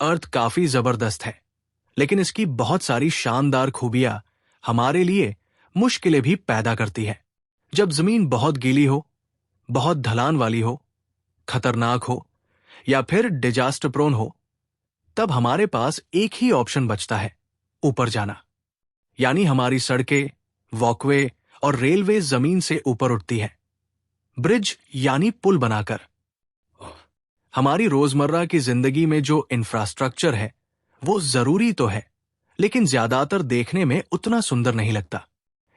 अर्थ काफी जबरदस्त है, लेकिन इसकी बहुत सारी शानदार खूबियां हमारे लिए मुश्किलें भी पैदा करती है। जब जमीन बहुत गीली हो, बहुत ढलान वाली हो, खतरनाक हो या फिर डिजास्टर प्रोन हो, तब हमारे पास एक ही ऑप्शन बचता है, ऊपर जाना। यानी हमारी सड़कें, वॉकवे और रेलवे जमीन से ऊपर उठती है, ब्रिज यानी पुल बनाकर। हमारी रोजमर्रा की जिंदगी में जो इंफ्रास्ट्रक्चर है वो जरूरी तो है, लेकिन ज्यादातर देखने में उतना सुंदर नहीं लगता।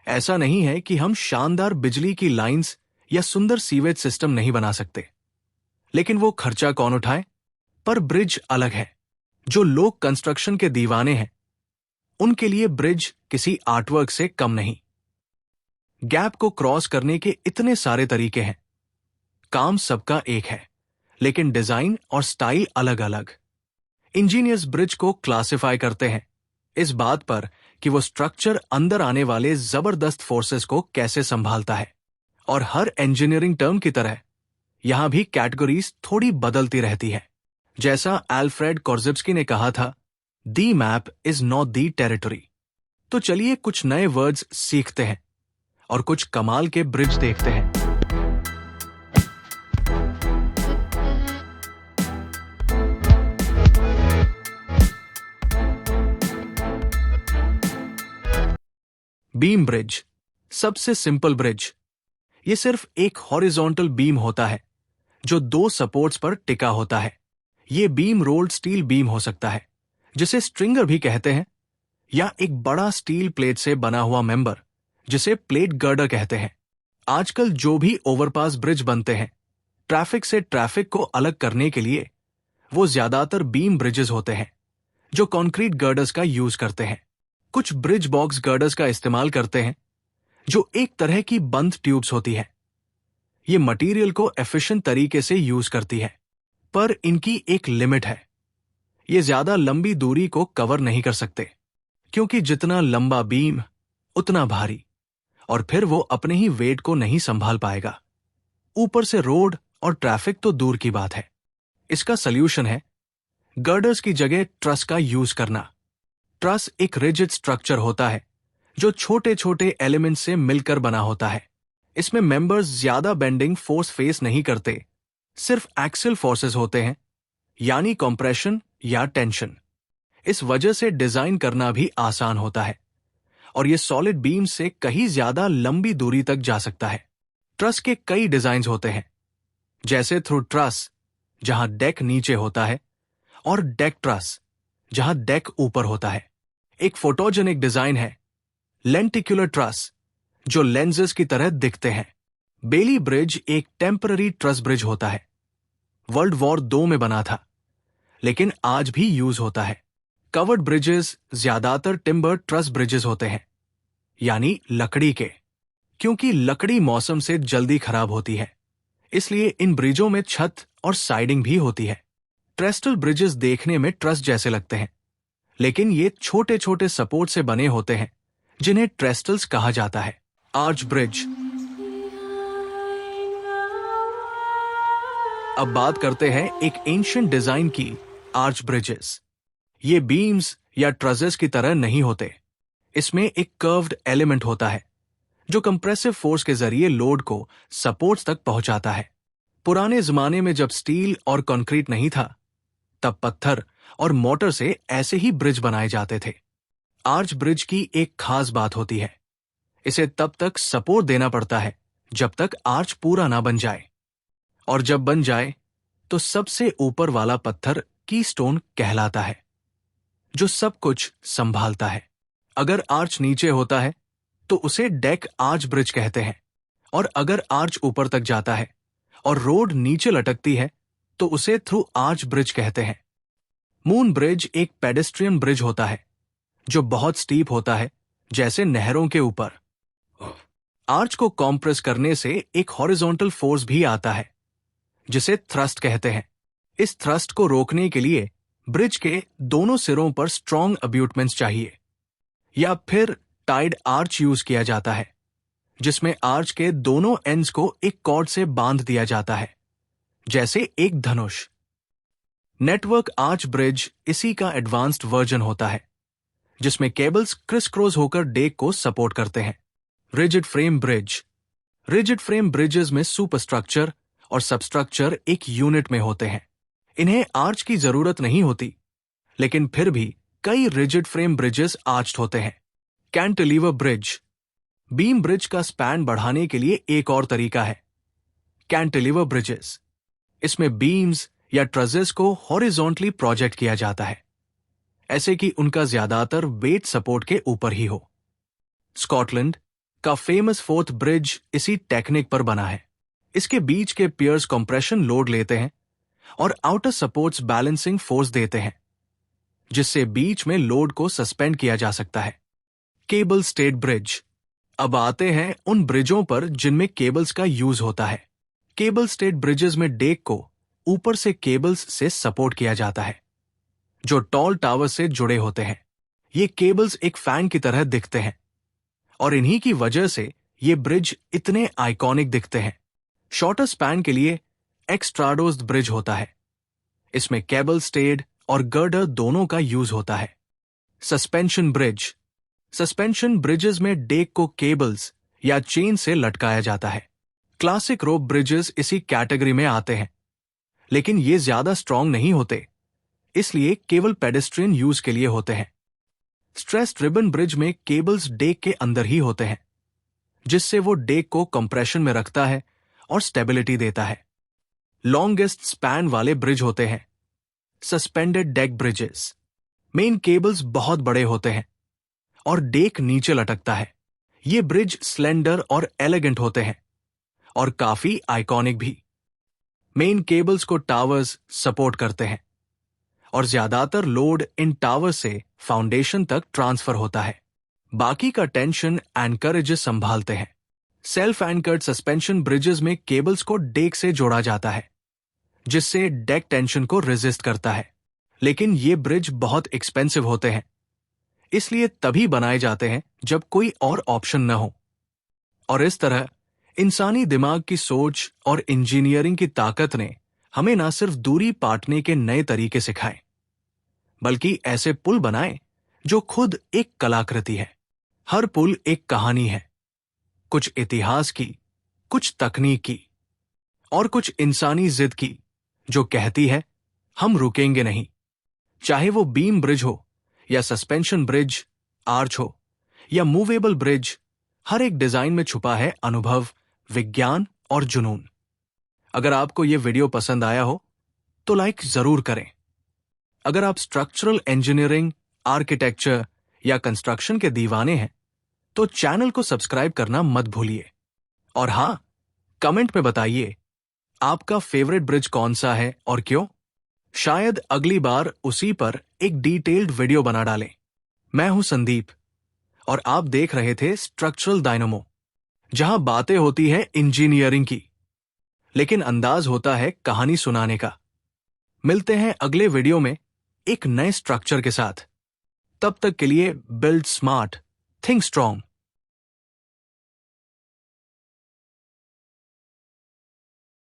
ऐसा नहीं है कि हम शानदार बिजली की लाइंस या सुंदर सीवेज सिस्टम नहीं बना सकते, लेकिन वो खर्चा कौन उठाए? पर ब्रिज अलग है। जो लोग कंस्ट्रक्शन के दीवाने हैं, उनके लिए ब्रिज किसी आर्टवर्क से कम नहीं। गैप को क्रॉस करने के इतने सारे तरीके हैं। काम सबका एक है, लेकिन डिजाइन और स्टाइल अलग अलग। इंजीनियर्स ब्रिज को क्लासिफाई करते हैं इस बात पर कि वो स्ट्रक्चर अंदर आने वाले जबरदस्त फोर्सेस को कैसे संभालता है। और हर इंजीनियरिंग टर्म की तरह यहां भी कैटेगरीज थोड़ी बदलती रहती है। जैसा अल्फ्रेड कोर्ज़िब्स्की ने कहा था, दी map is not the territory. तो चलिए कुछ नए वर्ड्स सीखते हैं और कुछ कमाल के ब्रिज देखते हैं। बीम ब्रिज, सबसे सिंपल ब्रिज। ये सिर्फ एक हॉरिजॉन्टल बीम होता है जो दो सपोर्ट्स पर टिका होता है। ये बीम रोल्ड स्टील बीम हो सकता है, जिसे स्ट्रिंगर भी कहते हैं, या एक बड़ा स्टील प्लेट से बना हुआ मेंबर, जिसे प्लेट गर्डर कहते हैं। आजकल जो भी ओवरपास ब्रिज बनते हैं, ट्रैफिक से ट्रैफिक को अलग करने के लिए, वो ज्यादातर बीम ब्रिजेस होते हैं जो कंक्रीट गर्डर्स का यूज करते हैं। कुछ ब्रिज बॉक्स गर्डर्स का इस्तेमाल करते हैं, जो एक तरह की बंद ट्यूब्स होती है। ये मटेरियल को एफिशिएंट तरीके से यूज करती है, पर इनकी एक लिमिट है। ये ज्यादा लंबी दूरी को कवर नहीं कर सकते, क्योंकि जितना लंबा बीम उतना भारी, और फिर वो अपने ही वेट को नहीं संभाल पाएगा। ऊपर से रोड और ट्रैफिक तो दूर की बात है। इसका सल्यूशन है गर्डर्स की जगह ट्रस का यूज करना। ट्रस एक रिजिड स्ट्रक्चर होता है जो छोटे छोटे एलिमेंट से मिलकर बना होता है। इसमें मेंबर्स ज्यादा बेंडिंग फोर्स फेस नहीं करते, सिर्फ एक्सियल फोर्सेस होते हैं, यानी कंप्रेशन या टेंशन। इस वजह से डिजाइन करना भी आसान होता है, और ये सॉलिड बीम से कहीं ज्यादा लंबी दूरी तक जा सकता है। ट्रस के कई डिजाइन होते हैं, जैसे थ्रू ट्रस जहां डेक नीचे होता है, और डेक ट्रस जहां डेक ऊपर होता है। एक फोटोजेनिक डिजाइन है लेंटिकुलर ट्रस, जो लेंसेज की तरह दिखते हैं। बेली ब्रिज एक टेम्पररी ट्रस ब्रिज होता है। वर्ल्ड वॉर 2 में बना था, लेकिन आज भी यूज होता है। कवर्ड ब्रिजेस ज्यादातर टिम्बर ट्रस ब्रिजेस होते हैं, यानी लकड़ी के, क्योंकि लकड़ी मौसम से जल्दी खराब होती है, इसलिए इन ब्रिजों में छत और साइडिंग भी होती है। ट्रेस्टल ब्रिजेस देखने में ट्रस जैसे लगते हैं, लेकिन ये छोटे छोटे सपोर्ट से बने होते हैं, जिन्हें ट्रेस्टल्स कहा जाता है। Arch bridge. अब बात करते हैं एक एंशिएंट डिजाइन की, आर्च ब्रिजेस। ये बीम्स या ट्रसेस की तरह नहीं होते। इसमें एक कर्व्ड एलिमेंट होता है जो कंप्रेसिव फोर्स के जरिए लोड को सपोर्ट्स तक पहुंचाता है। पुराने जमाने में जब स्टील और कंक्रीट नहीं था, तब पत्थर और मोटर से ऐसे ही ब्रिज बनाए जाते थे। आर्च ब्रिज की एक खास बात होती है, इसे तब तक सपोर्ट देना पड़ता है जब तक आर्च पूरा ना बन जाए, और जब बन जाए तो सबसे ऊपर वाला पत्थर कीस्टोन कहलाता है, जो सब कुछ संभालता है। अगर आर्च नीचे होता है तो उसे डेक आर्च ब्रिज कहते हैं, और अगर आर्च ऊपर तक जाता है और रोड नीचे लटकती है तो उसे थ्रू आर्च ब्रिज कहते हैं। मून ब्रिज एक पेडेस्ट्रियन ब्रिज होता है जो बहुत स्टीप होता है, जैसे नहरों के ऊपर। आर्च को कॉम्प्रेस करने से एक हॉरिजॉन्टल फोर्स भी आता है, जिसे थ्रस्ट कहते हैं। इस थ्रस्ट को रोकने के लिए ब्रिज के दोनों सिरों पर स्ट्रॉन्ग अब्यूटमेंट्स चाहिए, या फिर टाइड आर्च यूज किया जाता है, जिसमें आर्च के दोनों एंड्स को एक कॉर्ड से बांध दिया जाता है, जैसे एक धनुष। नेटवर्क आर्च ब्रिज इसी का एडवांस्ड वर्जन होता है, जिसमें केबल्स क्रिस क्रॉस होकर डेक को सपोर्ट करते हैं। Rigid frame bridge. Rigid frame bridges में सुपरस्ट्रक्चर और सबस्ट्रक्चर एक यूनिट में होते हैं। इन्हें आर्च की जरूरत नहीं होती, लेकिन फिर भी कई रिजिड फ्रेम ब्रिजेस आर्च्ड होते हैं। Cantilever bridge. बीम ब्रिज का स्पैन बढ़ाने के लिए एक और तरीका है, कैंटिलीवर ब्रिजेस। इसमें बीम्स या ट्रसेस को हॉरिजॉन्टली प्रोजेक्ट किया जाता है, ऐसे कि उनका ज्यादातर वेट सपोर्ट के ऊपर ही हो। स्कॉटलैंड का फेमस फोर्थ ब्रिज इसी टेक्निक पर बना है। इसके बीच के पियर्स कंप्रेशन लोड लेते हैं और आउटर सपोर्ट्स बैलेंसिंग फोर्स देते हैं, जिससे बीच में लोड को सस्पेंड किया जा सकता है। Cable stayed bridge. अब आते हैं उन ब्रिजों पर जिनमें केबल्स का यूज होता है। केबल स्टेड ब्रिजेस में डेक को ऊपर से केबल्स से सपोर्ट किया जाता है, जो टॉल टावर से जुड़े होते हैं। ये केबल्स एक फैन की तरह दिखते हैं, और इन्हीं की वजह से ये ब्रिज इतने आइकॉनिक दिखते हैं। शॉर्टर स्पैन के लिए एक्स्ट्राडोज ब्रिज होता है। इसमें केबल स्टेड और गर्डर दोनों का यूज होता है। Suspension bridge. सस्पेंशन ब्रिजेस में डेक को केबल्स या चेन से लटकाया जाता है। क्लासिक रोप ब्रिजेस इसी कैटेगरी में आते हैं, लेकिन ये ज्यादा स्ट्रांग नहीं होते, इसलिए केवल पेडेस्ट्रियन यूज के लिए होते हैं। स्ट्रेस्ड रिबन ब्रिज में केबल्स डेक के अंदर ही होते हैं, जिससे वो डेक को कंप्रेशन में रखता है और स्टेबिलिटी देता है। लॉन्गेस्ट स्पैन वाले ब्रिज होते हैं suspended deck bridges. Main cables बहुत बड़े होते हैं और डेक नीचे लटकता है। ये ब्रिज स्लेंडर और एलिगेंट होते हैं और काफी आइकॉनिक भी। मेन केबल्स को टावर्स सपोर्ट करते हैं और ज्यादातर लोड इन टावर से फाउंडेशन तक ट्रांसफर होता है। बाकी का टेंशन एंकरेजेस संभालते हैं। सेल्फ एंकर्ड सस्पेंशन ब्रिजेस में केबल्स को डेक से जोड़ा जाता है, जिससे डेक टेंशन को रेजिस्ट करता है। लेकिन ये ब्रिज बहुत एक्सपेंसिव होते हैं, इसलिए तभी बनाए जाते हैं जब कोई और ऑप्शन न हो। और इस तरह इंसानी दिमाग की सोच और इंजीनियरिंग की ताकत ने हमें न सिर्फ दूरी पाटने के नए तरीके सिखाए, बल्कि ऐसे पुल बनाए जो खुद एक कलाकृति है। हर पुल एक कहानी है, कुछ इतिहास की, कुछ तकनीक की और कुछ इंसानी जिद की, जो कहती है हम रुकेंगे नहीं। चाहे वो बीम ब्रिज हो या सस्पेंशन ब्रिज, आर्च हो या मूवेबल ब्रिज, हर एक डिजाइन में छुपा है अनुभव, विज्ञान और जुनून। अगर आपको यह वीडियो पसंद आया हो तो लाइक जरूर करें। अगर आप स्ट्रक्चरल इंजीनियरिंग, आर्किटेक्चर या कंस्ट्रक्शन के दीवाने हैं तो चैनल को सब्सक्राइब करना मत भूलिए। और हां, कमेंट में बताइए आपका फेवरेट ब्रिज कौन सा है और क्यों। शायद अगली बार उसी पर एक डिटेल्ड वीडियो बना डालें। मैं हूं संदीप और आप देख रहे थे स्ट्रक्चरल डायनामो, जहां बातें होती है इंजीनियरिंग की, लेकिन अंदाज होता है कहानी सुनाने का। मिलते हैं अगले वीडियो में एक नए स्ट्रक्चर के साथ। तब तक के लिए बिल्ड स्मार्ट, थिंक स्ट्रांग।